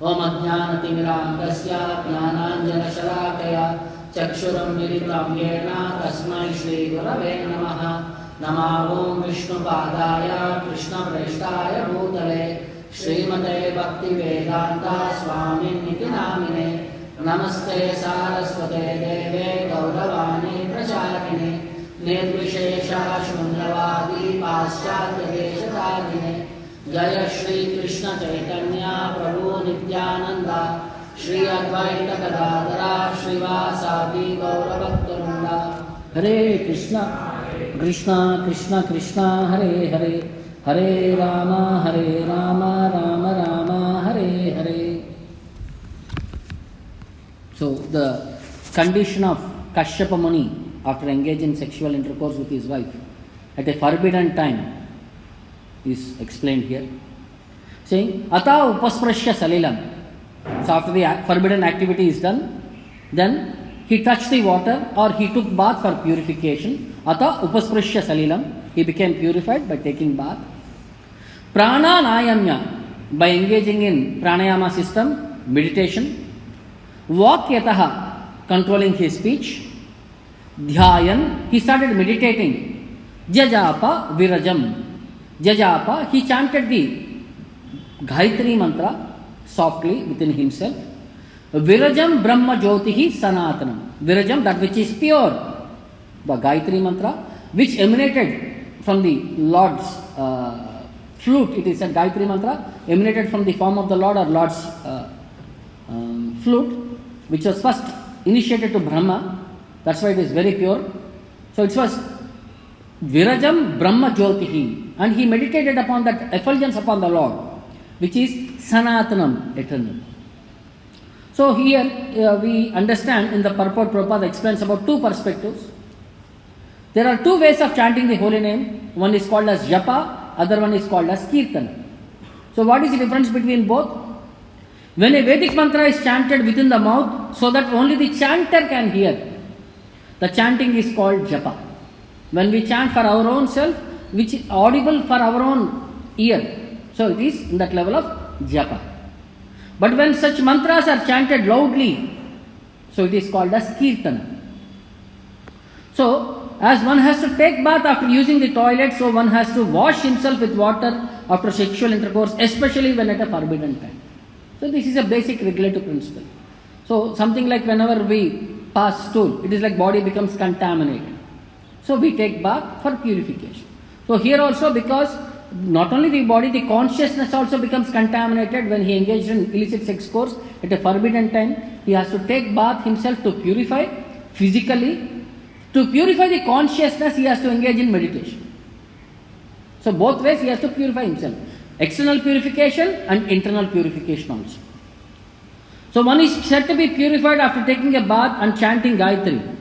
Om Ajnanatimirandasya Jnananjanashalakaya Chakshuram Militam Yena Tasmai Shri Gurave Namaha Nama Om Vishnu Padaya Krishna Prashtaya Bhutale Srimate Bhakti Vedanta Swami Niti Namine Namaste Saraswate Deve Gauravani Pracharine Nirvishesha Shundravadi Paschatya Deshatagine Jaya Shri Krishna Chaitanya Prabhu Nityananda Shri Advaita Gadadara Srivasadi Gauravaktarunda Hare Krishna Krishna Krishna Krishna Hare Hare Hare Rama Rama Rama Hare Hare. So the condition of Kashyapa Muni after engaging in sexual intercourse with his wife at a forbidden time is explained here, saying Ata upasprashya salilam. So after the forbidden activity is done, then he touched the water or he took bath for purification. Ata upasprashya salilam. He became purified by taking bath. Prana nayamya, by engaging in pranayama system, meditation. Vakyataha, controlling his speech. Dhyayan, he started meditating. Jajapa virajam. Jajapa, he chanted the Gayatri mantra softly within himself. Virajam Brahma Jyotihi Sanatanam. Virajam, that which is pure. The Gayatri mantra, which emanated from the Lord's flute. It is a Gayatri mantra, emanated from the form of the Lord or Lord's flute, which was first initiated to Brahma. That's why it is very pure. So it was Virajam Brahma Jyotihi. And he meditated upon that effulgence upon the Lord, which is Sanatanam, eternal. So here we understand in the purport Prabhupada explains about two perspectives. There are two ways of chanting the holy name. One is called as Japa, other one is called as Kirtana. So what is the difference between both? When a Vedic mantra is chanted within the mouth so that only the chanter can hear, the chanting is called Japa. When we chant for our own self, which is audible for our own ear, so it is in that level of Japa. But when such mantras are chanted loudly, so it is called as Kirtana. So as one has to take bath after using the toilet, so one has to wash himself with water after sexual intercourse, especially when at a forbidden time. So this is a basic regulative principle. So something like whenever we pass stool, it is like body becomes contaminated. So we take bath for purification. So here also, because not only the body, the consciousness also becomes contaminated when he engaged in illicit sex course at a forbidden time. He has to take bath himself to purify physically. To purify the consciousness, he has to engage in meditation. So both ways he has to purify himself. External purification and internal purification also. So one is said to be purified after taking a bath and chanting Gayatri.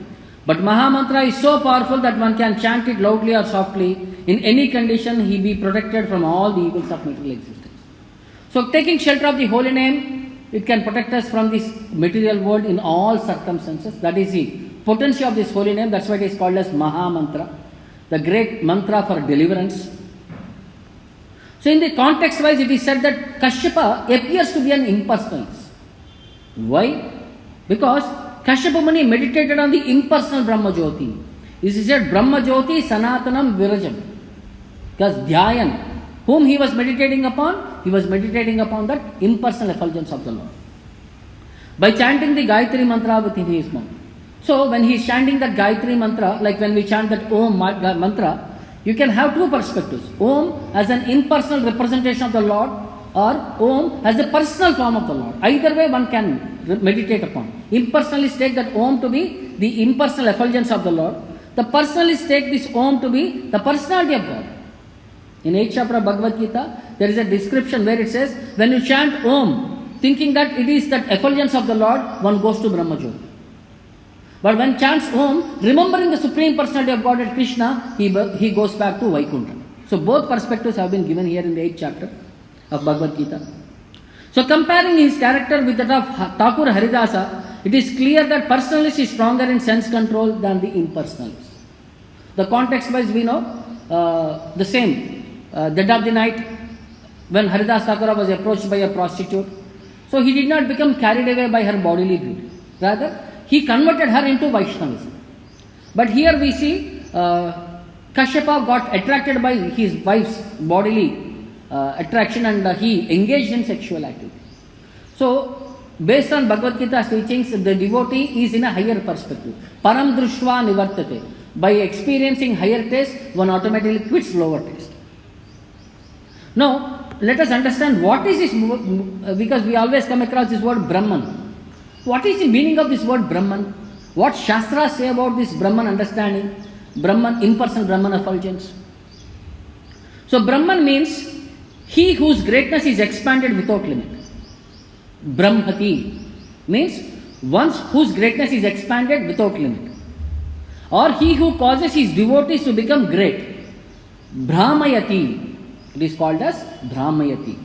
But Maha Mantra is so powerful that one can chant it loudly or softly. In any condition, he be protected from all the evils of material existence. So taking shelter of the holy name, it can protect us from this material world in all circumstances. That is the potency of this holy name. That's why it is called as Maha Mantra, the great mantra for deliverance. So in the context wise, it is said that Kashyapa appears to be an impersonalist. Why? Because Kashyapa Muni meditated on the impersonal Brahma Jyoti. This is said Brahma Jyoti Sanatanam Virajam. Because Dhyayan, whom he was meditating upon? He was meditating upon that impersonal effulgence of the Lord. By chanting the Gayatri mantra within his mouth. So when he is chanting that Gayatri mantra, like when we chant that Om mantra, you can have two perspectives. Om as an impersonal representation of the Lord, or Om as a personal form of the Lord. Either way one can meditate upon. Impersonalists take that Om to be the impersonal effulgence of the Lord. The personalists take this Om to be the personality of God. In 8th chapter of Bhagavad Gita, there is a description where it says, when you chant Om, thinking that it is that effulgence of the Lord, one goes to Brahma Jyoti. But when chants Om, remembering the Supreme Personality of Godhead Krishna, he goes back to Vaikuntha. So both perspectives have been given here in the 8th chapter of Bhagavad Gita. So comparing his character with that of Thakur Haridasa, it is clear that personalist is stronger in sense control than the impersonalist. The context wise we know the same. Dead of the night, when Haridas Thakur was approached by a prostitute, So he did not become carried away by her bodily beauty. Rather, he converted her into Vaishnavism. But here we see Kashyapa got attracted by his wife's bodily attraction and he engaged in sexual activity. So, based on Bhagavad Gita's teachings, the devotee is in a higher perspective. Param drushva nivartate. By experiencing higher taste, one automatically quits lower taste. Now, let us understand what is this, because we always come across this word Brahman. What is the meaning of this word Brahman? What Shastras say about this Brahman understanding? Brahman, impersonal Brahman effulgence. So Brahman means he whose greatness is expanded without limit. Brmhati means one whose greatness is expanded without limit. Or he who causes his devotees to become great. Brmhayati. It is called as brmhayati.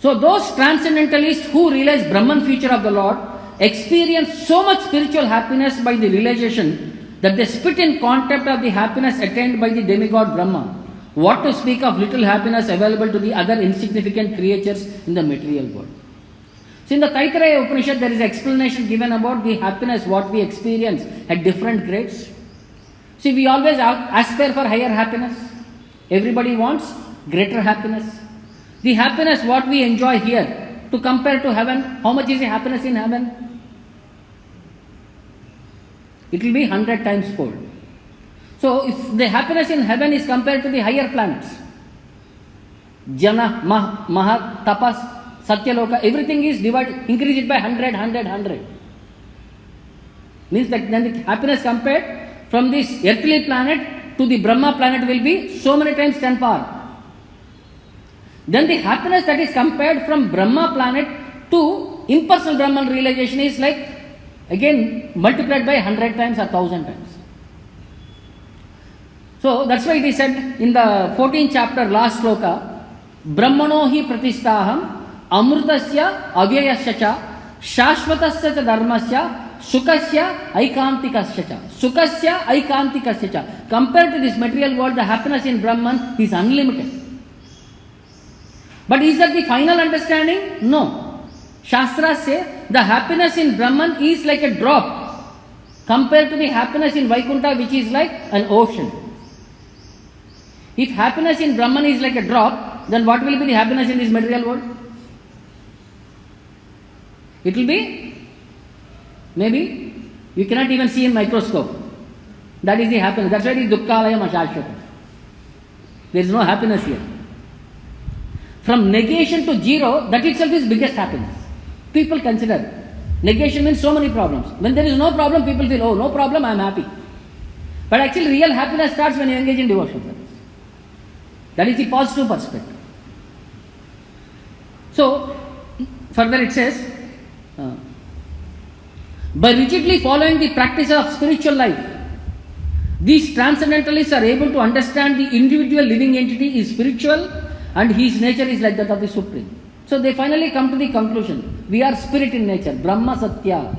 So those transcendentalists who realize Brahman feature of the Lord experience so much spiritual happiness by the realization that they spit in contempt of the happiness attained by the demigod Brahma. What to speak of little happiness available to the other insignificant creatures in the material world. So in the Taittiriya Upanishad there is explanation given about the happiness what we experience at different grades. See, we always aspire for higher happiness. Everybody wants greater happiness. The happiness what we enjoy here to compare to heaven, how much is the happiness in heaven? It will be 100 times fold. So if the happiness in heaven is compared to the higher planets, Jana, Maha, Tapas, Satyaloka, everything is divided, increase it by 100, 100, 100. Means that then the happiness compared from this earthly planet to the Brahma planet will be so many times 10 power. Then the happiness that is compared from Brahma planet to impersonal Brahman realization is like again multiplied by 100 times or 1000 times. So that's why it is said in the 14th chapter, last sloka, Brahmano hi pratisthaham amrutasya avyayasya cha shashvatasya cha dharmasya sukasya aikantikasya cha. Sukasya aikantikasya cha. Compared to this material world, the happiness in Brahman is unlimited. But is that the final understanding? No. Shastras say the happiness in Brahman is like a drop compared to the happiness in Vaikuntha, which is like an ocean. If happiness in Brahman is like a drop, then what will be the happiness in this material world? It will be, maybe, you cannot even see in microscope. That is the happiness. That's why it is dukkhalayam ashashvatam. There is no happiness here. From negation to zero, that itself is biggest happiness. People consider negation means so many problems. When there is no problem, people feel, oh, no problem, I am happy. But actually, real happiness starts when you engage in devotional service. That is the positive perspective. So, further it says, by rigidly following the practice of spiritual life, these transcendentalists are able to understand the individual living entity is spiritual and his nature is like that of the Supreme. So they finally come to the conclusion, we are spirit in nature, Brahma Satya.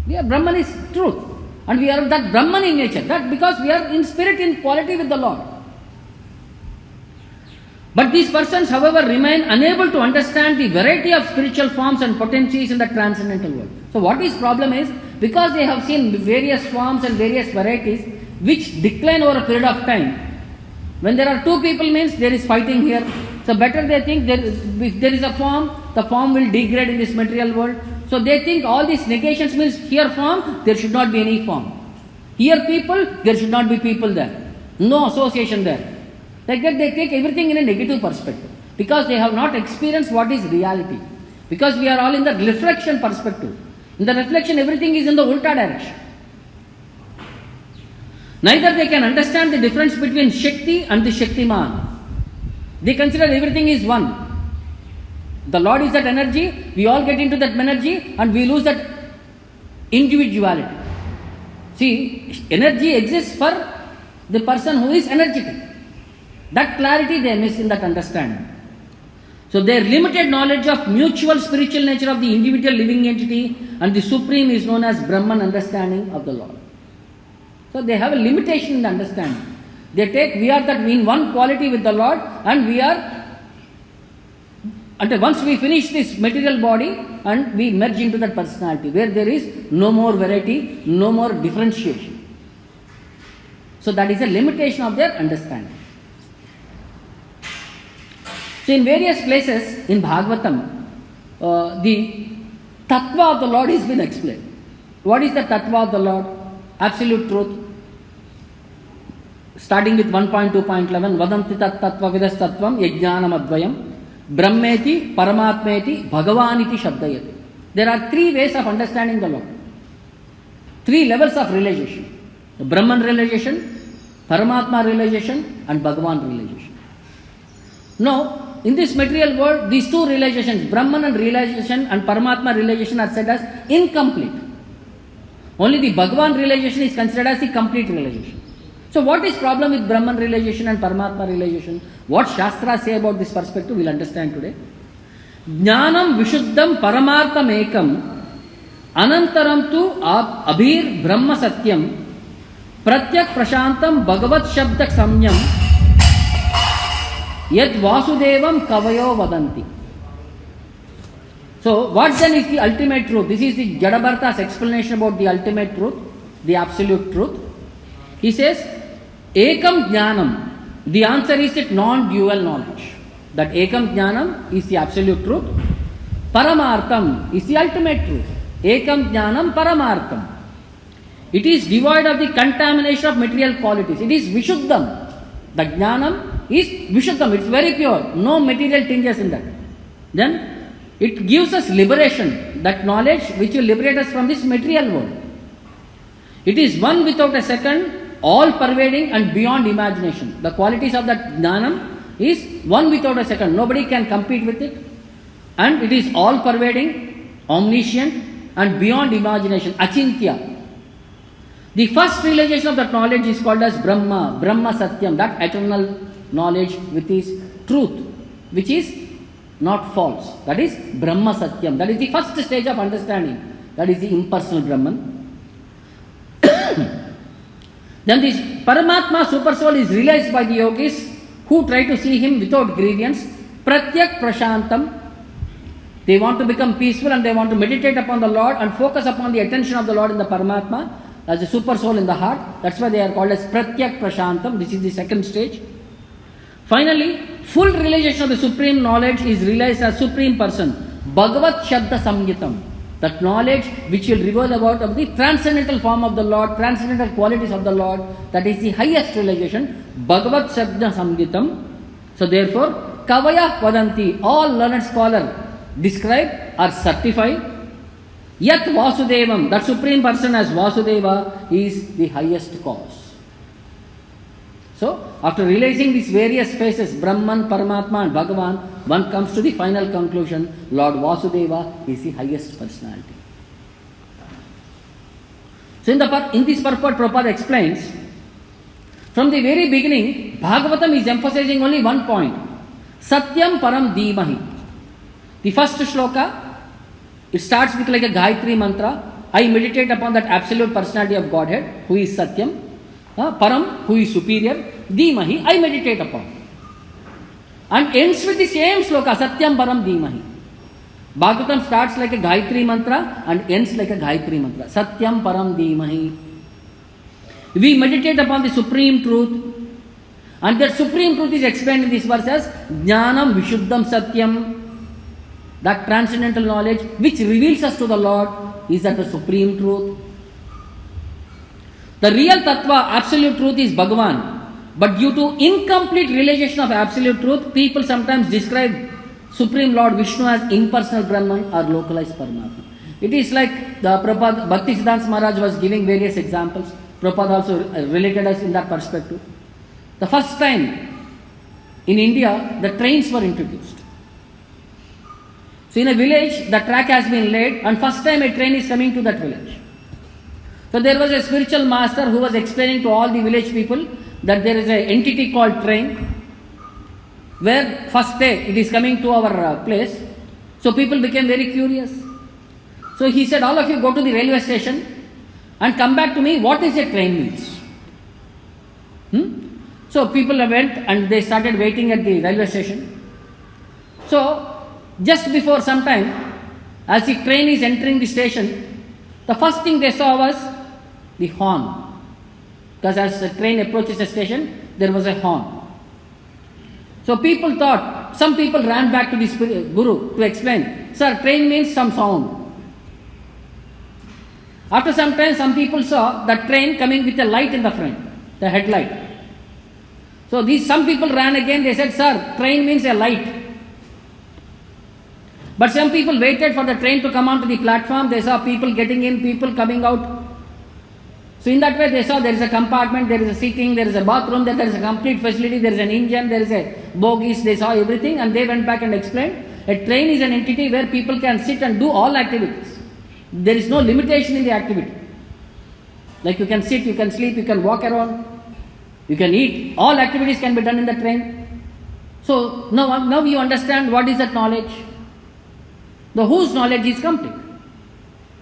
We are Brahman is truth. And we are that Brahman in nature. That because we are in spirit in quality with the Lord. But these persons, however, remain unable to understand the variety of spiritual forms and potencies in the transcendental world. So what his problem is, because they have seen various forms and various varieties which decline over a period of time. When there are two people means there is fighting here. So better they think if there is a form, the form will degrade in this material world. So they think all these negations means here form, there should not be any form. Here people, there should not be people there. No association there. Like that they take everything in a negative perspective. Because they have not experienced what is reality. Because we are all in the reflection perspective. In the reflection everything is in the ulta direction. Neither they can understand the difference between Shakti and the Shaktiman. They consider everything is one. The Lord is that energy, we all get into that energy and we lose that individuality. See, energy exists for the person who is energetic. That clarity they miss in that understanding. So their limited knowledge of mutual spiritual nature of the individual living entity and the Supreme is known as Brahman understanding of the Lord. So they have a limitation in the understanding. They take, we are that in one quality with the Lord and we are until once we finish this material body and we merge into that personality where there is no more variety, no more differentiation. So that is a limitation of their understanding. So in various places in Bhagavatam, the tattva of the Lord has been explained. What is the tattva of the Lord? Absolute truth. Starting with 1.2.11, Vadanti tat tattva vidas tattvam yajnanam advayam brmhati paramatmeti bhagavaniti shabdayati. There are three ways of understanding the Lord. Three levels of realization. The Brahman realization, Paramatma realization and Bhagavan realization. Now, in this material world, these two realizations, Brahman and realization and Paramatma realization are said as incomplete. Only the Bhagavan realization is considered as the complete realization. So what is problem with Brahman realization and Paramatma realization? What Shastras say about this perspective, we will understand today. Jnanam visuddham paramartam ekam anantaram tu abahih brahma satyam pratyak prasantam bhagavat shabda samyam yad vasudevam kavayo vadanti. So what then is the ultimate truth? This is the Jadabharta's explanation about the ultimate truth, the absolute truth. He says, ekam jnanam. The answer is that non-dual knowledge. That ekam jnanam is the absolute truth. Paramartham is the ultimate truth. Ekam jnanam paramartham. It is devoid of the contamination of material qualities. It is visuddham. The jnanam is visuddham. It's very pure. No material tinges in that. Then it gives us liberation. That knowledge which will liberate us from this material world. It is one without a second, all-pervading and beyond imagination. The qualities of that jnanam is one without a second. Nobody can compete with it. And it is all-pervading, omniscient and beyond imagination, achintya. The first realization of that knowledge is called as Brahma, Brahma Satyam, that eternal knowledge with its truth, which is not false. That is Brahma Satyam. That is the first stage of understanding. That is the impersonal Brahman. Then this Paramatma Super Soul is realized by the yogis who try to see him without grievance. Pratyak prasantam. They want to become peaceful and they want to meditate upon the Lord and focus upon the attention of the Lord in the Paramatma as a super soul in the heart. That's why they are called as pratyak prasantam. This is the second stage. Finally, full realization of the supreme knowledge is realized as Supreme Person. Bhagavat Shabda Samgitam. That knowledge which will reveal about of the transcendental form of the Lord, transcendental qualities of the Lord, that is the highest realization. Bhagavat Shabda Samgitam. So therefore, Kavaya Vadanti, all learned scholars describe or certify. Yat Vasudevam, that Supreme Person as Vasudeva is the highest cause. So, after realizing these various phases, Brahman, Paramatma and Bhagavan, one comes to the final conclusion, Lord Vasudeva is the highest personality. So, in this purport, Prabhupada explains, from the very beginning, Bhagavatam is emphasizing only one point, Satyam Param Dhimahi. The first shloka, it starts with like a Gayatri mantra. I meditate upon that absolute personality of Godhead, who is Satyam. Param, who is superior, Dhimahi, I meditate upon. And ends with the same sloka, Satyam Param Dhimahi. Bhagavatam starts like a Gayatri mantra and ends like a Gayatri mantra. Satyam Param Dhimahi. We meditate upon the supreme truth. And that supreme truth is explained in this verse as Jnanam Vishuddham Satyam. That transcendental knowledge which reveals us to the Lord is that the supreme truth. The real tattva, absolute truth is Bhagavan. But due to incomplete realization of absolute truth, people sometimes describe Supreme Lord Vishnu as impersonal Brahman or localized Paramatma. It is like the Prabhupada, Bhaktisiddhanta Maharaj was giving various examples. Prabhupada also related us in that perspective. The first time in India, the trains were introduced. So in a village, the track has been laid and first time a train is coming to that village. So there was a spiritual master who was explaining to all the village people that there is an entity called train where first day it is coming to our place. So people became very curious. So he said, all of you go to the railway station and come back to me, what is a train means? So people went and they started waiting at the railway station. So just before some time, as the train is entering the station, the first thing they saw was the horn. Because as the train approaches the station, there was a horn. So people thought, some people ran back to the Guru to explain, sir, train means some sound. After some time, some people saw the train coming with a light in the front, the headlight. So some people ran again, they said, sir, train means a light. But some people waited for the train to come onto the platform, they saw people getting in, people coming out. So in that way they saw there is a compartment, there is a seating, there is a bathroom, there is a complete facility, there is an engine, there is a bogies, they saw everything and they went back and explained. A train is an entity where people can sit and do all activities. There is no limitation in the activity. Like you can sit, you can sleep, you can walk around, you can eat. All activities can be done in the train. So now you understand what is that knowledge. The whose knowledge is complete.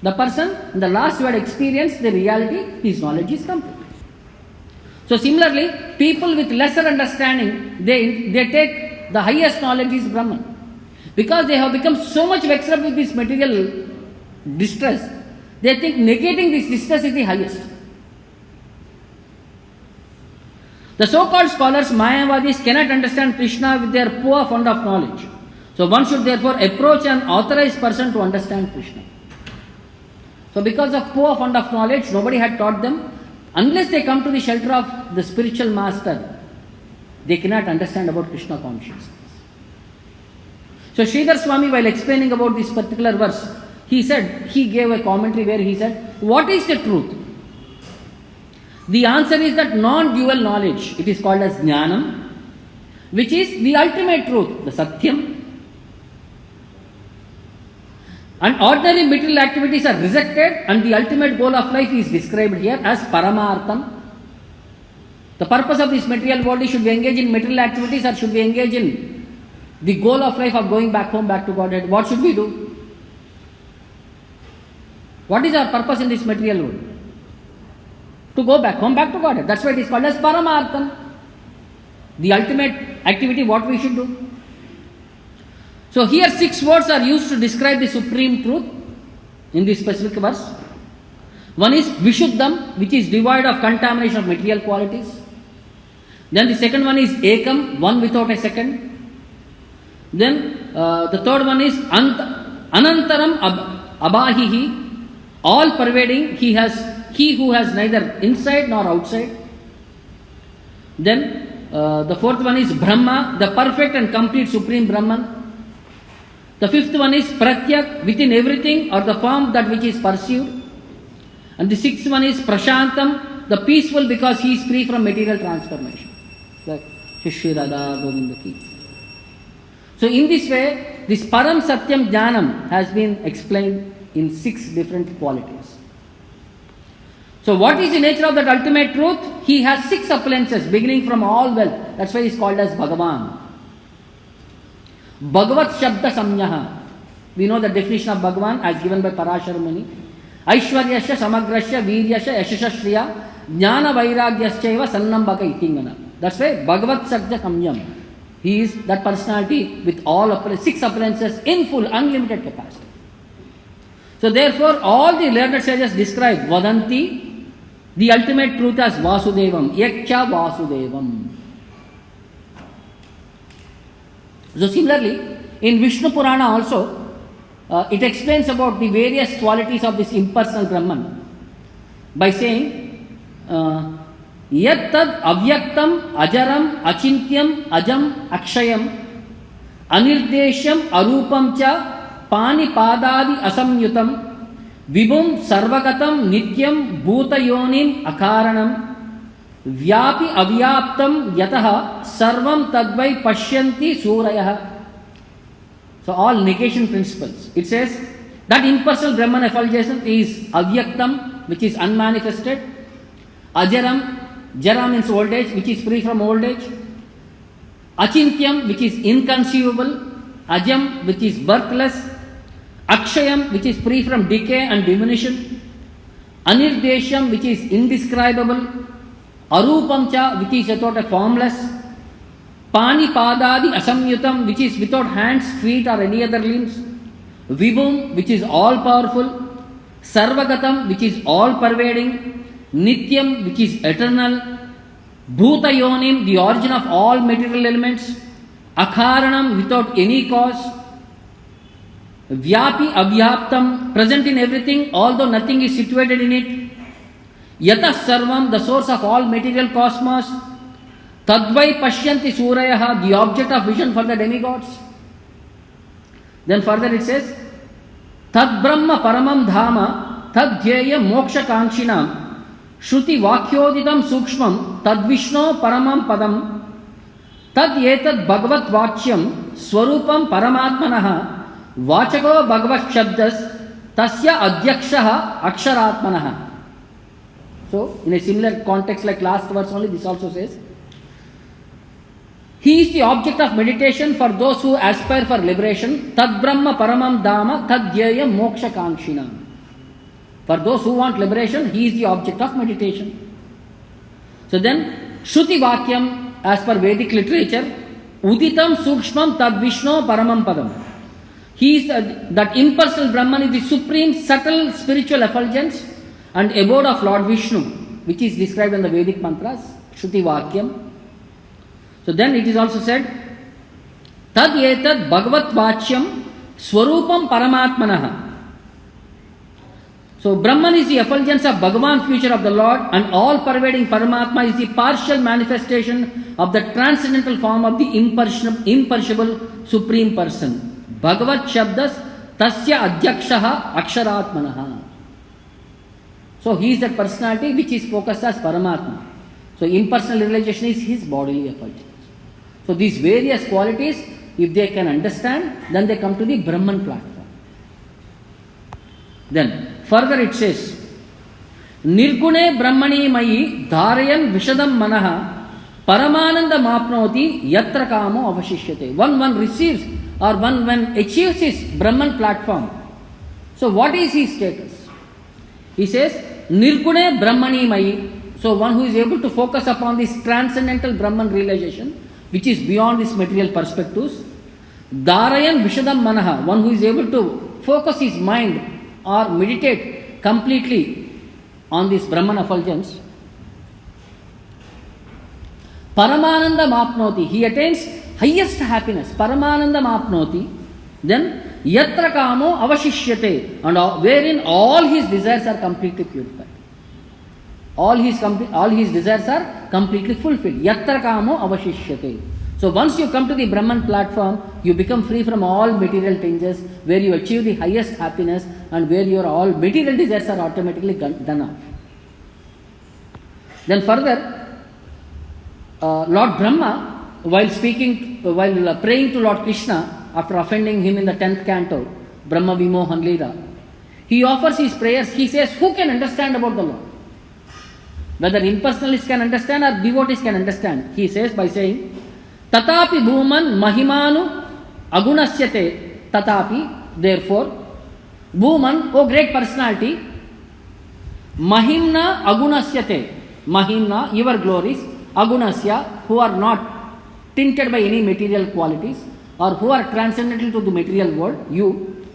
The person in the last who had experienced the reality, his knowledge is complete. So similarly, people with lesser understanding, they take the highest knowledge is Brahman. Because they have become so much vexed up with this material distress, they think negating this distress is the highest. The so-called scholars, Mayavadis, cannot understand Krishna with their poor fund of knowledge. So one should therefore approach an authorized person to understand Krishna. So because of poor fund of knowledge, nobody had taught them. Unless they come to the shelter of the spiritual master, they cannot understand about Krishna consciousness. So Sridhar Swami, while explaining about this particular verse, he gave a commentary where he said, what is the truth? The answer is that non-dual knowledge. It is called as jnanam, which is the ultimate truth, the satyam. And ordinary material activities are rejected and the ultimate goal of life is described here as paramartham. The purpose of this material body, should we engage in material activities or should we engage in the goal of life of going back home, back to Godhead? What should we do? What is our purpose in this material world? To go back home, back to Godhead. That's why it is called as paramartham. The ultimate activity, what we should do. So here 6 words are used to describe the supreme truth in this specific verse. One is visuddham, which is devoid of contamination of material qualities. Then the second one is ekam, one without a second. Then the third one is anantaram abahih, all-pervading. He who has neither inside nor outside. Then the fourth one is brahma, the perfect and complete Supreme Brahman. The fifth one is pratyak, within everything or the form that which is pursued. And the sixth one is prasantam, the peaceful because he is free from material transformation. Like Shishya Radha Govinda Ki. So in this way, this param satyam jnanam has been explained in 6 different qualities. So what is the nature of that ultimate truth? He has 6 appearances beginning from all wealth. That's why he is called as Bhagavan. Bhagavat Shabda Samyaha. We know the definition of Bhagavan as given by Parashara Muni. Aishwaryasya Samagrasya Viryasya Yashashashriya Jnana Vairagyasya Sannam Bhaka Itingana. That's why Bhagavat Shabda Samyam. He is that personality with all 6 appearances in full, unlimited capacity. So therefore, all the learned sages describe Vadanti, the ultimate truth, as Vasudevam, Yakcha Vasudevam. So similarly, in Vishnu Purana also, it explains about the various qualities of this impersonal Brahman by saying, Yattad avyaktam ajaram achintyam ajam akshayam anirdesham arupam cha pani padadi asamyutam vibhum sarvagatam nityam bhutayonim akaranam Vyapi avyaptam yataha sarvam tadvai pashyanti surayah. So all negation principles. It says that impersonal Brahman effulgence is avyaktam, which is unmanifested. Ajaram, jara means old age, which is free from old age. Achintyam, which is inconceivable. Ajam, which is birthless. Akshayam, which is free from decay and diminution. Anirdesham, which is indescribable. Arupam cha, which is without a formless. Pani padadi asamyutam, which is without hands, feet or any other limbs. Vibhum, which is all powerful. Sarvagatam, which is all pervading. Nityam, which is eternal. Bhutayonim, the origin of all material elements. Akaranam, without any cause. Vyapi avyaptam, present in everything, although nothing is situated in it. Yatah sarvam, the source of all material cosmos. Tadvai pashyanti surayaha, the object of vision for the demigods. Then further it says, Tad brahma paramam dhama, tad dhyaya moksha kanshinam, shruti vakyoditam sukshmam, tad vishno paramam padam, tad etad bhagavat vachyam, swarupam paramatmanaha, Vachako Bhagavat Shabdas Tasya Adhyakshaha Aksharatmanaha. So, in a similar context like last verse only, this also says, He is the object of meditation for those who aspire for liberation. Tad Brahma Paramam Dhamma Tad Dhyaya Moksha Kankshina. For those who want liberation, He is the object of meditation. So then, Shruti Vakyam, as per Vedic literature, Uditam Sukshmam Tad Vishno Paramam Padam. He is that impersonal Brahman is the supreme subtle spiritual effulgence and abode of Lord Vishnu, which is described in the Vedic mantras, Shruti Vakyam. So then it is also said, Tad etad Bhagavat Vachyam Swarupam Paramatmanaha. So Brahman is the effulgence of Bhagavan, future of the Lord, and all-pervading Paramatma is the partial manifestation of the transcendental form of the imperishable Supreme Person. Bhagavat Shabdas Tasya Adhyakshaha Aksharatmanaha. So he is that personality which is focused as Paramatma. So impersonal realization is his bodily effulgence. So these various qualities, if they can understand, then they come to the Brahman platform. Then further it says, Nirgune Brahmani Mayi Dharayan Visuddham Manaha Paramananda Mapnoti Yatra Kamo Avashishyate. One receives or one when achieves his Brahman platform. So what is his status? He says, Nirgune Brahmani Mayi. So one who is able to focus upon this transcendental Brahman realization, which is beyond this material perspectives. Dharayan Visuddham Manaha. One who is able to focus his mind or meditate completely on this Brahman effulgence. Paramananda Mapnoti. He attains highest happiness. Paramananda Mapnoti. Then Yatra Kamo Avashishyate. And wherein all his desires are completely purified. All his desires are completely fulfilled. Yatra Kamo Avashishyate. So once you come to the Brahman platform, you become free from all material tinges, where you achieve the highest happiness and where your all material desires are automatically done off. Then further, Lord Brahma, while praying to Lord Krishna after offending him in the 10th canto, Brahma Vimohan Lila, he offers his prayers. He says, who can understand about the Lord? Whether impersonalists can understand or devotees can understand. He says by saying, Tatapi Bhuman Mahimanu Agunasyate Tatapi, therefore, Bhuman, O great personality, Mahimna Agunasyate, Mahimna, your glories, Agunasya, who are not tinted by any material qualities or who are transcendental to the material world, you,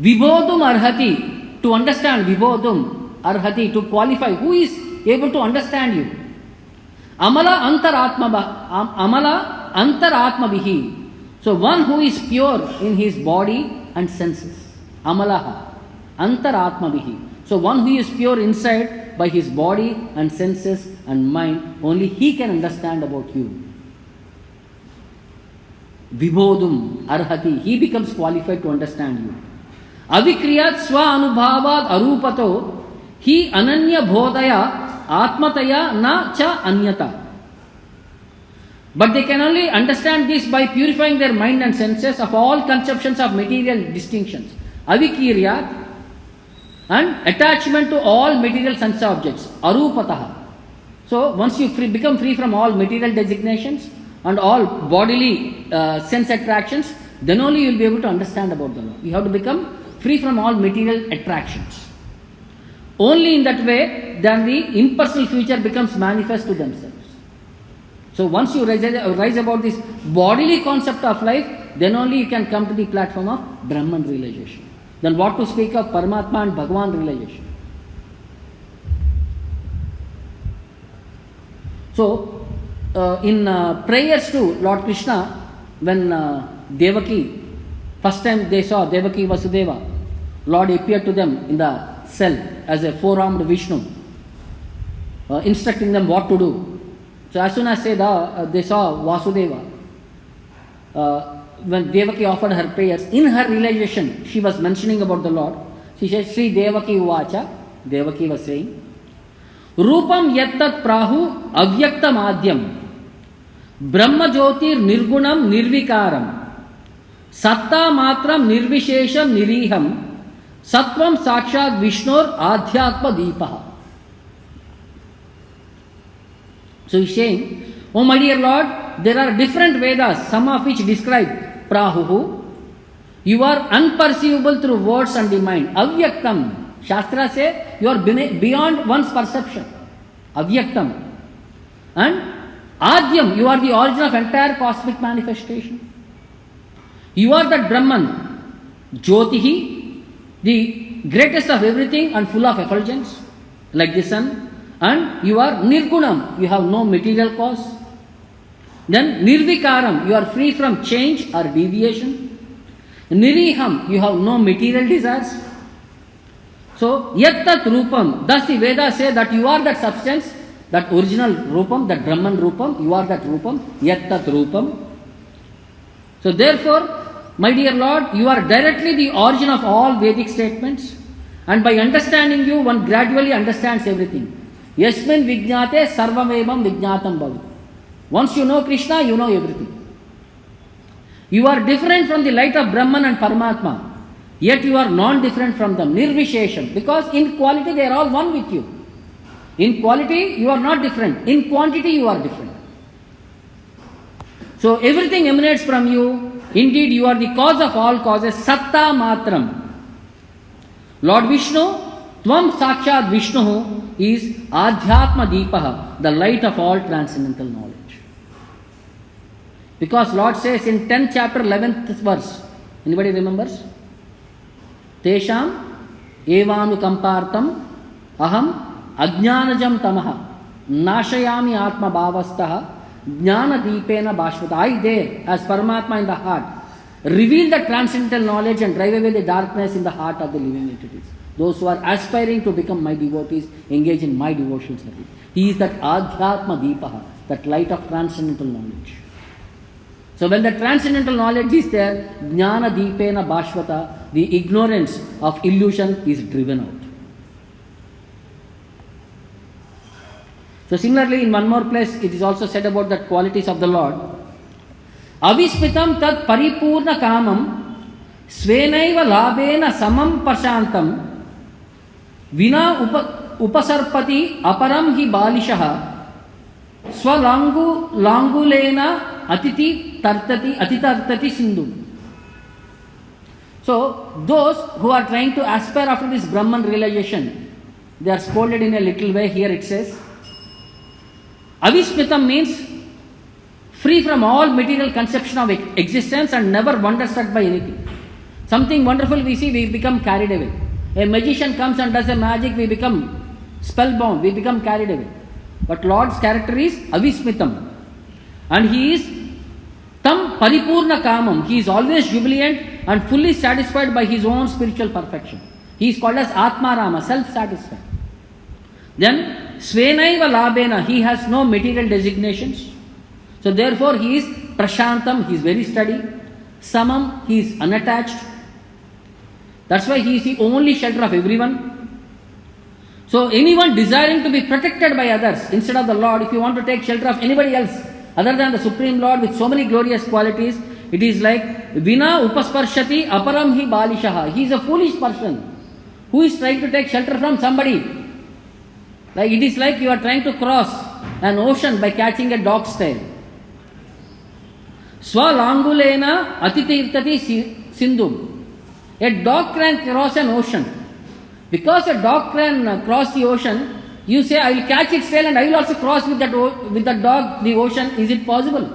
Vibodhum Arhati, to understand Vibodhum Arhati, to qualify, who is able to understand you? Amala Antaratma Bihi. So one who is pure in his body and senses. Amalaha Antaratma Bihi. So one who is pure inside by his body and senses and mind, only he can understand about you. Vibodhum Arhati. He becomes qualified to understand you. Avikriyat Swa Anubhavad Arupato Hi Ananya Bodhaya Atmataya na cha anyata. But they can only understand this by purifying their mind and senses of all conceptions of material distinctions. Avikirya and attachment to all material sense objects. Arupataha. So once you become free from all material designations and all bodily sense attractions, then only you will be able to understand about the Lord. You have to become free from all material attractions. Only in that way, then the impersonal future becomes manifest to themselves. So once you rise about this bodily concept of life, then only you can come to the platform of Brahman realization. Then what to speak of Paramatma and Bhagavan realization? So in prayers to Lord Krishna, when Devaki, first time they saw Devaki Vasudeva, Lord appeared to them in the cell as a four-armed Vishnu, instructing them what to do. So as soon as they saw Vasudeva, when Devaki offered her prayers, in her realization, she was mentioning about the Lord. She said, Sri Devaki Uvacha, Devaki was saying, Rupam yattat prahu avyaktam adyam, Brahma jyotir nirgunam nirvikaram, Satta matram nirvishesham niriham, Sattvam sakshat Vishnur adhyatma deepaha. So he is saying, oh my dear Lord, there are different Vedas, some of which describe Prahuhu. You are unperceivable through words and the mind. Avyaktam. Shastra say you are beyond one's perception. Avyaktam. And Adyam, you are the origin of entire cosmic manifestation. You are that Brahman. Jyotihi, the greatest of everything and full of effulgence, like the sun. And you are Nirgunam, you have no material cause. Then Nirvikaram, you are free from change or deviation. Niriham, you have no material desires. So, Yattat Rupam, thus the Vedas say that you are that substance, that original Rupam, that Brahman Rupam, you are that Rupam, Yattat Rupam. So, therefore, my dear Lord, you are directly the origin of all Vedic statements, and by understanding you, one gradually understands everything. Yasmin vijnate sarvamevam vijnatam bhavat. Once you know Krishna, you know everything. You are different from the light of Brahman and Paramatma, yet you are non-different from them, nirvishesham, because in quality they are all one with you. In quality you are not different, in quantity you are different. So everything emanates from you. Indeed, you are the cause of all causes, satta matram. Lord Vishnu, Tvam Sakshat Vishnu is Adhyatma Deepaha, the light of all transcendental knowledge. Because Lord says in 10th chapter 11th verse, anybody remembers? Tesham evanukampartam aham ajnanajam tamaha nashayami atma bhavastaha jnana deepena bhashvata. I there, as Paramatma in the heart, reveal the transcendental knowledge and drive away the darkness in the heart of the living entities. Those who are aspiring to become my devotees, engage in my devotional service. He is that Adhyatma Deepaha, that light of transcendental knowledge. So when the transcendental knowledge is there, Jnana Deepena Bhashvata, the ignorance of illusion is driven out. So similarly, in one more place, it is also said about the qualities of the Lord. Avismitam tat paripurna kamam svenaiva labena samam prasantam Vina upasarpati aparam hi balishah swalangulena atitartati sindhu. So those who are trying to aspire after this Brahman realization, they are scolded in a little way. Here it says, Avismitam means free from all material conception of existence and never wonderstruck by anything. Something wonderful we see, we become carried away. A magician comes and does a magic, we become spellbound, we become carried away. But Lord's character is Avismitam. And He is Tam Paripurna Kamam. He is always jubilant and fully satisfied by His own spiritual perfection. He is called as Atmarama, self-satisfied. Then Svenaiva Labena, He has no material designations. So therefore He is Prasantam, He is very steady. Samam, He is unattached. That's why He is the only shelter of everyone. So anyone desiring to be protected by others, instead of the Lord, if you want to take shelter of anybody else other than the Supreme Lord with so many glorious qualities, it is like Vina upasparshati aparam hi balishaha. He is a foolish person who is trying to take shelter from somebody. Like it is like you are trying to cross an ocean by catching a dog's tail. Swalangulena atitirtati sindhu. A dog can cross an ocean. Because a dog can cross the ocean, You say, I will catch its tail and I will also cross with that dog the ocean. Is it possible?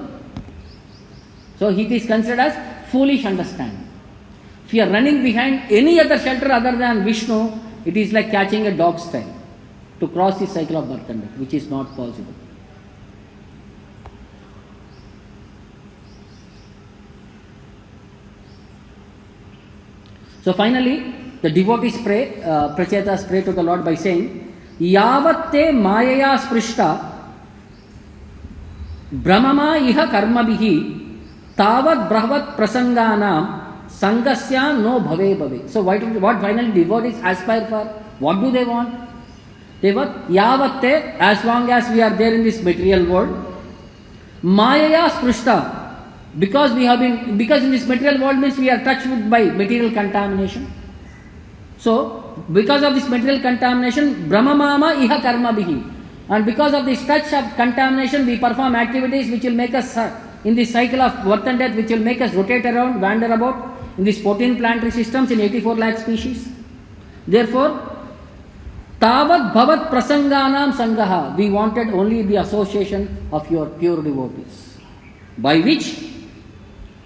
So it is considered as foolish understanding. If you are running behind any other shelter other than Vishnu, it is like catching a dog's tail to cross the cycle of birth and death, which is not possible. So finally, the devotees pray, prachetas pray to the Lord by saying, Yavatte mayaya sprishta brahmama iha karmabihi tavat brahvat prasanganam sangasya no bhave bhave. So what finally devotees aspire for? What do they want? They want yavatte, as long as we are there in this material world, mayaya sprishta. Because in this material world means we are touched by material contamination. So, because of this material contamination, brahmamama iha karma bihi. And because of this touch of contamination, we perform activities which will make us, in this cycle of birth and death, which will make us rotate around, wander about, in these 14 planetary systems in 84 lakh species. Therefore, tavat bhavat prasanganam sangaha. We wanted only the association of your pure devotees. By which,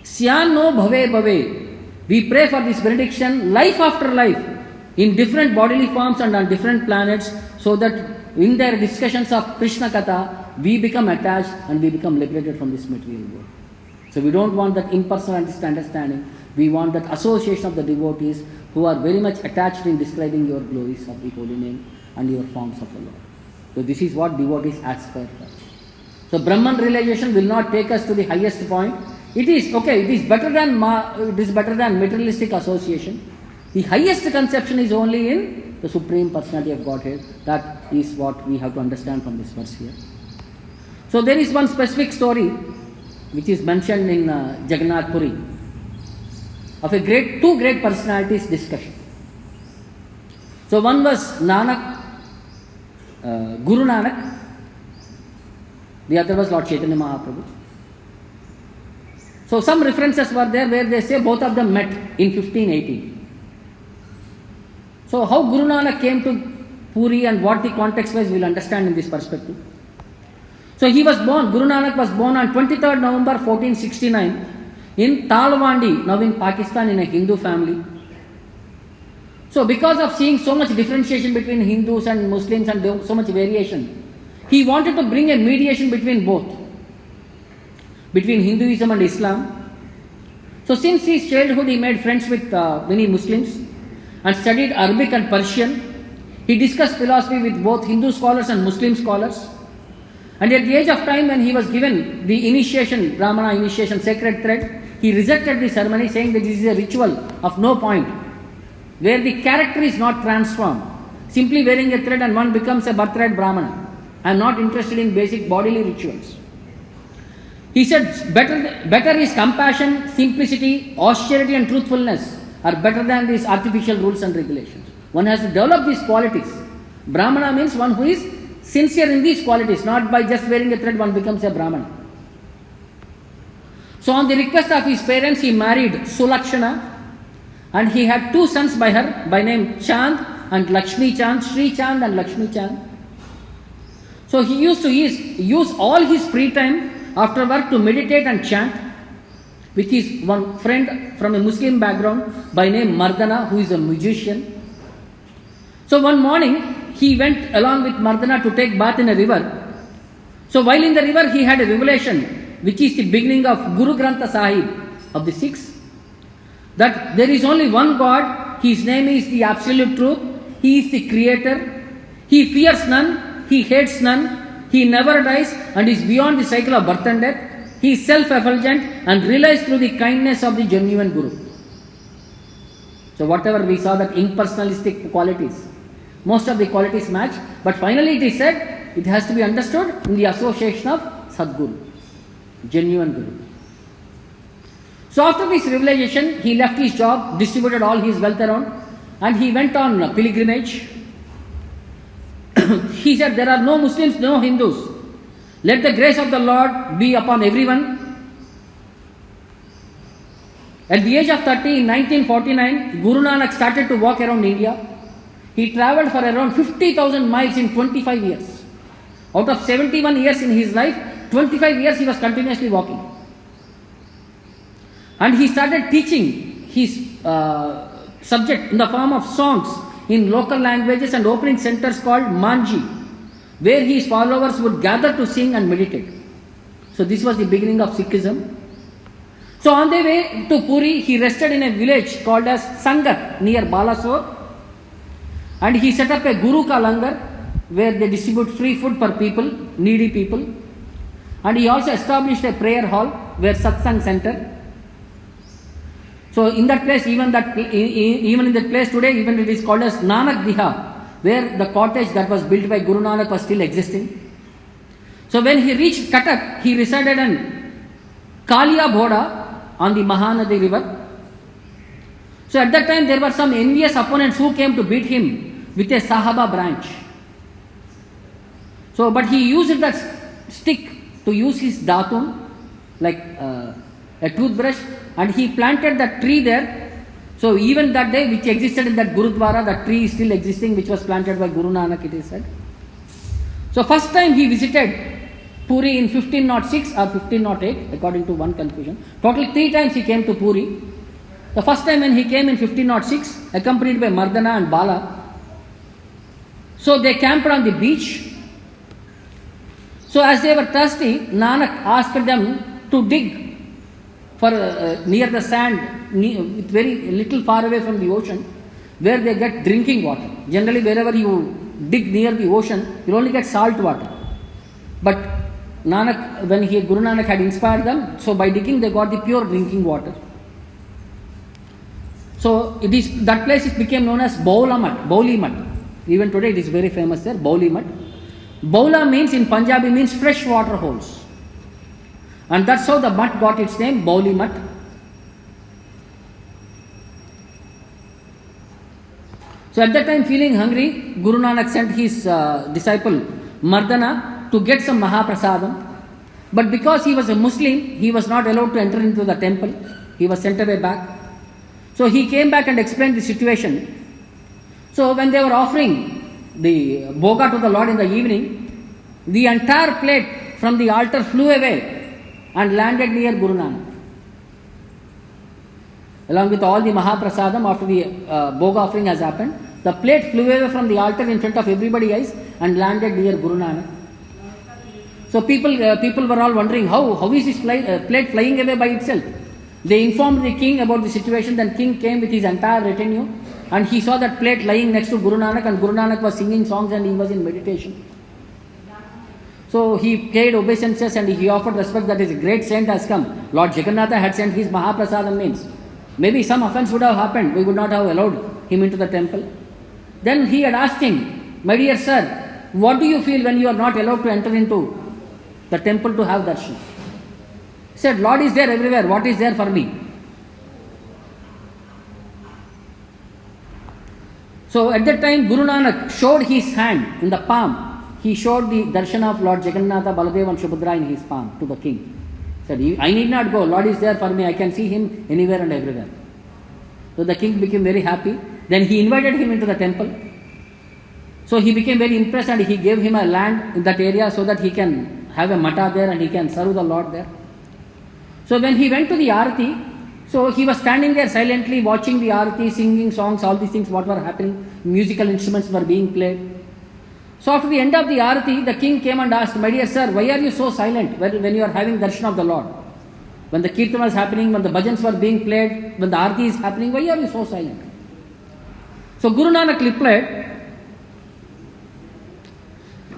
Syan no bhave bhave. We pray for this benediction life after life in different bodily forms and on different planets, so that in their discussions of Krishna Katha, we become attached and we become liberated from this material world. So we don't want that impersonal understanding. We want that association of the devotees who are very much attached in describing your glories of the holy name and your forms of the Lord. So this is what devotees aspire for. So Brahman realization will not take us to the highest point. It is okay. It is better than materialistic association. The highest conception is only in the Supreme Personality of Godhead. That is what we have to understand from this verse here. So there is one specific story which is mentioned in Jagannath Puri of two great personalities discussion. So one was Nanak, Guru Nanak. The other was Lord Chaitanya Mahaprabhu. So some references were there where they say both of them met in 1518. So how Guru Nanak came to Puri and what the context was, we will understand in this perspective. So Guru Nanak was born on 23rd November 1469 in Talwandi, now in Pakistan, in a Hindu family. So because of seeing so much differentiation between Hindus and Muslims and so much variation, he wanted to bring a mediation between both, between Hinduism and Islam. So since his childhood he made friends with many Muslims and studied Arabic and Persian. He discussed philosophy with both Hindu scholars and Muslim scholars. And at the age of time when he was given the initiation, Brahmana initiation, sacred thread, he rejected the ceremony saying that this is a ritual of no point, where the character is not transformed. Simply wearing a thread and one becomes a birthright Brahmana. I am not interested in basic bodily rituals. He said, better is compassion, simplicity, austerity and truthfulness are better than these artificial rules and regulations. One has to develop these qualities. Brahmana means one who is sincere in these qualities, not by just wearing a thread one becomes a Brahmana. So on the request of his parents, he married Sulakshana and he had two sons by her, by name Chand and Lakshmi Chand, Sri Chand and Lakshmi Chand. So he used to use all his free time after work to meditate and chant with his one friend from a Muslim background by name Mardana, who is a musician. So one morning he went along with Mardana to take bath in a river. So while in the river he had a revelation, which is the beginning of Guru Granth Sahib of the Sikhs, that there is only one God, his name is the absolute truth, he is the creator, he fears none, he hates none, he never dies and is beyond the cycle of birth and death. He is self-effulgent and relies through the kindness of the genuine Guru. So whatever we saw that impersonalistic qualities, most of the qualities match, but finally it is said it has to be understood in the association of Sadguru, genuine Guru. So after this revelation, he left his job, distributed all his wealth around, and he went on a pilgrimage. He said, there are no Muslims, no Hindus. Let the grace of the Lord be upon everyone. At the age of 30, in 1949, Guru Nanak started to walk around India. he travelled for around 50,000 miles in 25 years. Out of 71 years in his life, 25 years he was continuously walking. And he started teaching his subject in the form of songs in local languages and opening centers called Manji, where his followers would gather to sing and meditate. So this was the beginning of Sikhism. So on their way to Puri, he rested in a village called as Sangat near Balasore, and he set up a Guru Ka Langar where they distribute free food for people, needy people, and he also established a prayer hall where satsang center. So in that place, even in that place today, even it is called as Nanak Diha, where the cottage that was built by Guru Nanak was still existing. So when he reached Cuttack, he resided in Kalia Bhoda on the Mahanadi river. So at that time there were some envious opponents who came to beat him with a Sahaba branch. So but he used that stick to use his datun like a toothbrush, and he planted that tree there. So even that day which existed in that Gurudwara, that tree is still existing, which was planted by Guru Nanak, it is said. So first time he visited Puri in 1506 or 1508, according to one confusion. Total 3 times he came to Puri. The first time when he came in 1506, accompanied by Mardana and Bala. So they camped on the beach. So as they were thirsty, Nanak asked them to dig for near the sand, with very little far away from the ocean, where they get drinking water. Generally, wherever you dig near the ocean, you only get salt water. But Nanak, when Guru Nanak had inspired them, so by digging they got the pure drinking water. So that place became known as Bauli Mat. Even today it is very famous there, Bauli Mat. Baula means in Punjabi means fresh water holes. And that's how the mat got its name, Bauli Mat. So at that time, feeling hungry, Guru Nanak sent his disciple Mardana to get some Mahaprasadam. But because he was a Muslim, he was not allowed to enter into the temple. He was sent away back. So he came back and explained the situation. So when they were offering the bhoga to the Lord in the evening, the entire plate from the altar flew away and landed near Guru Nanak. Along with all the Mahaprasadam, after the bhoga offering has happened, the plate flew away from the altar in front of everybody's eyes and landed near Guru Nanak. So people were all wondering, how is this plate flying away by itself? They informed the king about the situation. Then king came with his entire retinue, and he saw that plate lying next to Guru Nanak, and Guru Nanak was singing songs and he was in meditation. So he paid obeisances and he offered respect that his great saint has come. Lord Jagannatha had sent his Mahaprasadam means. Maybe some offense would have happened. We would not have allowed him into the temple. Then he had asked him, my dear sir, what do you feel when you are not allowed to enter into the temple to have darshan? He said, Lord is there everywhere. What is there for me? So at that time, Guru Nanak showed his hand in the palm. He showed the darshan of Lord Jagannatha, Baladeva and Subhadra in his palm to the king. He said, I need not go. Lord is there for me. I can see him anywhere and everywhere. So the king became very happy. Then he invited him into the temple. So he became very impressed and he gave him a land in that area so that he can have a mata there and he can serve the Lord there. So when he went to the Arati, so he was standing there silently watching the Arati, singing songs, all these things what were happening. Musical instruments were being played. So after the end of the Arati, the king came and asked, my dear sir, why are you so silent when you are having darshan of the Lord? When the kirtan was happening, when the bhajans were being played, when the Arati is happening, why are you so silent? So Guru Nanak replied,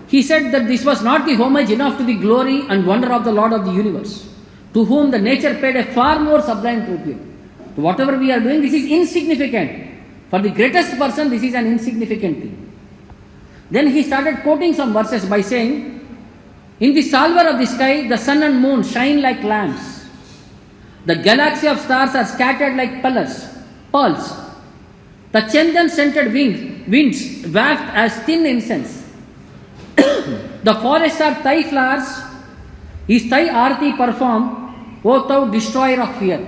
he said that this was not the homage enough to the glory and wonder of the Lord of the universe, to whom the nature paid a far more sublime tribute. So whatever we are doing, this is insignificant. For the greatest person, this is an insignificant thing. Then he started quoting some verses by saying, in the salver of the sky, the sun and moon shine like lamps. The galaxy of stars are scattered like pearls. The chandan-scented winds waft as thin incense. The forests are Thai flowers. Is Thai arati performed, O thou destroyer of fear.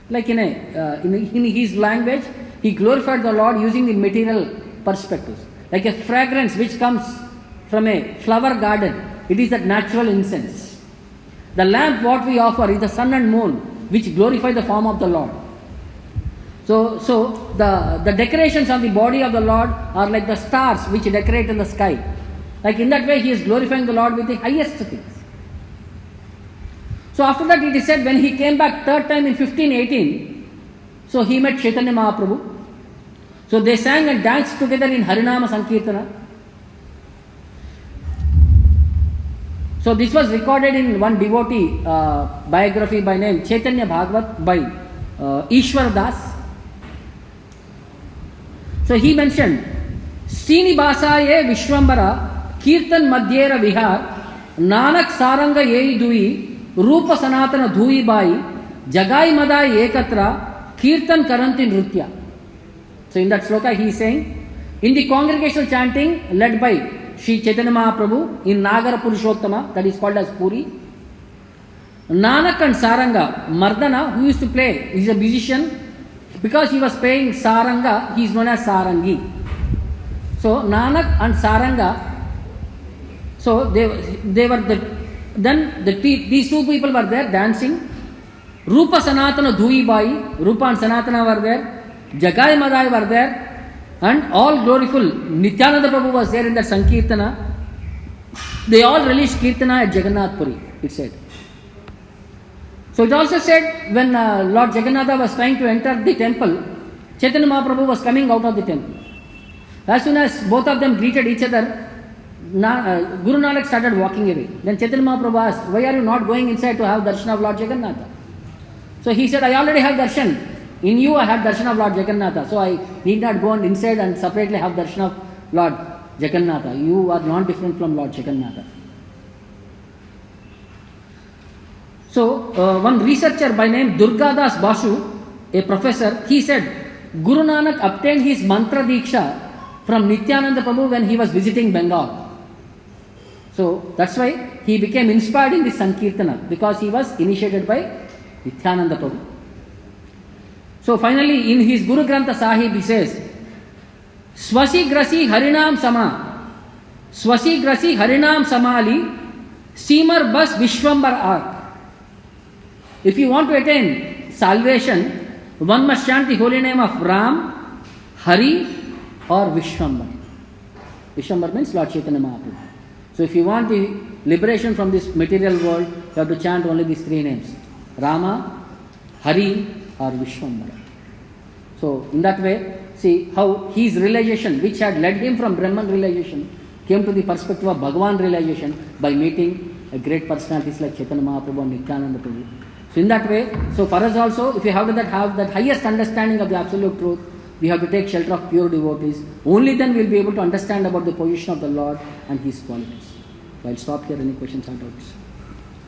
Like in his language, he glorified the Lord using the material perspectives. Like a fragrance which comes from a flower garden, it is that natural incense. The lamp what we offer is the sun and moon which glorify the form of the Lord. So the decorations on the body of the Lord are like the stars which decorate in the sky. Like in that way he is glorifying the Lord with the highest things. So after that it is said when he came back third time in 1518, so he met Chaitanya Mahaprabhu. So they sang and danced together in Harinama Sankirtana. So this was recorded in one devotee biography by name Chaitanya Bhagavat by Ishwar Das. So he mentioned Srinivasaye Vishwambara Kirtan Madhyera Vihar Nanak Saranga Yei Dui Rupa Sanatana Dhui Bai Jagai Madai Ekatra Kirtan Karanti Nrutya. So in that sloka he is saying, in the congregational chanting led by Sri Chaitanya Mahaprabhu in Nagara Purushottama, that is called as Puri, Nanak and Saranga, Mardana, who used to play, he is a musician, because he was playing Saranga, he is known as Sarangi. So Nanak and Saranga, so they were these two people were there dancing. Rupa Sanatana Dhui Bai, Rupa and Sanatana were there, Jagai Madai were there, and all gloriful Nityananda Prabhu was there in that Sankirtana. They all released Kirtana at Jagannath Puri, it said. So it also said when Lord Jagannatha was trying to enter the temple, Chaitanya Mahaprabhu was coming out of the temple. As soon as both of them greeted each other, Guru Nanak started walking away. Then Chaitanya Mahaprabhu asked, why are you not going inside to have darshan of Lord Jagannatha? So he said, I already have darshan. In you I have darshan of Lord Jagannatha. So I need not go on inside and separately have darshan of Lord Jagannatha. You are not different from Lord Jagannatha. So one researcher by name Durgadas Basu, a professor, he said Guru Nanak obtained his mantra diksha from Nityananda Prabhu when he was visiting Bengal. So that's why he became inspired in this Sankirtana, because he was initiated by Nityananda Prabhu. So finally in his Guru Grantha Sahib he says, Swasi Grasi Harinam Sama, Swasi Grasi Harinam Samali, Simar Bas Vishwambar Ark. If you want to attain salvation, one must chant the holy name of Ram, Hari or Vishwambar. Vishwambar means Lord Chaitanya Mahaprabhu. So if you want the liberation from this material world, you have to chant only these three names, Rama, Hari or Vishwambar. So in that way, see how his realization, which had led him from Brahman realization, came to the perspective of Bhagavan realization by meeting a great personalities like Chaitanya Mahaprabhu and Nityananda Prabhu. So in that way, so for us also, if you have that highest understanding of the absolute truth, we have to take shelter of pure devotees. Only then we will be able to understand about the position of the Lord and His qualities. So I'll stop here. Any questions or doubts?